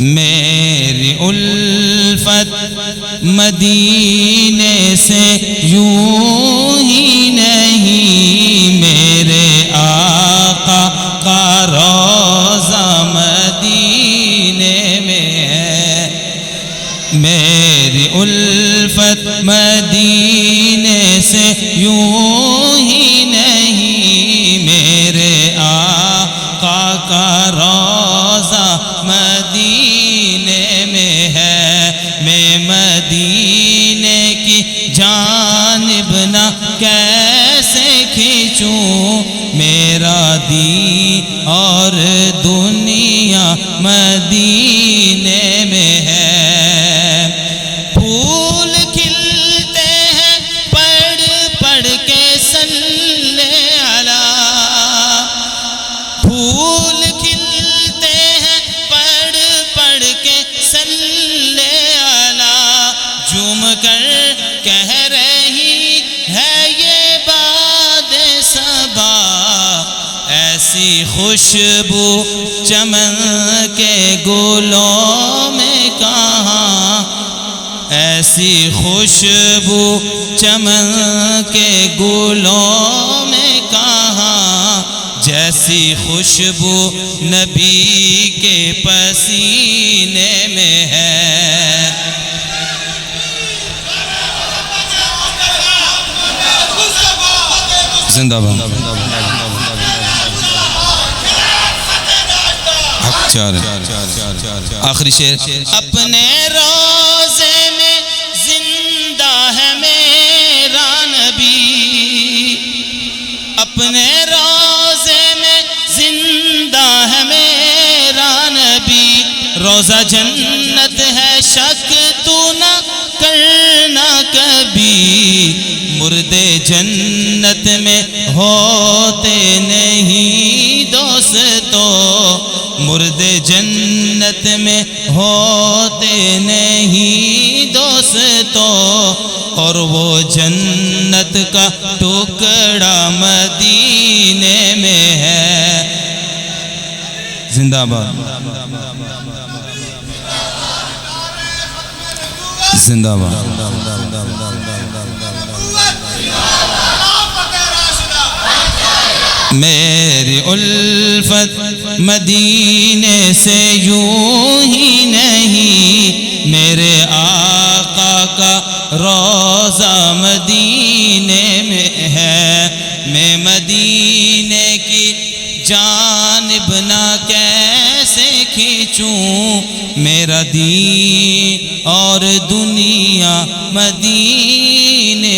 میری الفت مدینے سے یوں ہی نہیں، میرے آقا کا روضہ مدینے میں ہے۔ میری الفت مدینے سے یوں ہی نہیں، میرے آقا کا روضہ مدینے میں ہے۔ میں مدینے کی جانب نہ کیسے کھینچوں، میرا دین اور دنیا مدینے میں ہے۔ پھول کھلتے ہیں پڑھ پڑھ کے صلی علی، پھول کھلتے ہیں پڑھ پڑھ کے صلی علی، جھوم کر کہہ رہی ہے یہ باد صبا، ایسی خوشبو چمن کے گلوں میں کہاں، ایسی خوشبو چمن کے گلوں میں کہاں، جیسی خوشبو نبی کے پسینے میں ہے۔ زندہ باد۔ آخری شعر۔ اپنے روضے میں زندہ ہے میرا نبی، اپنے روضے میں زندہ ہے میرا نبی، روضہ جنت ہے شک تو نہ کرنا کبھی، مردے جنت میں ہوتے نہیں دوستو، مردے جنت میں ہوتے نہیں دوستو، اور وہ جنت کا ٹکڑا مدینے میں ہے۔ زندہ باد، زندہ باد۔ میری الفت مدینے سے یوں ہی نہیں، میرے آقا کا روضہ مدینے میں ہے۔ میں مدینے کی جانب نہ کیسے کھینچوں، میرا دین اور دنیا مدینے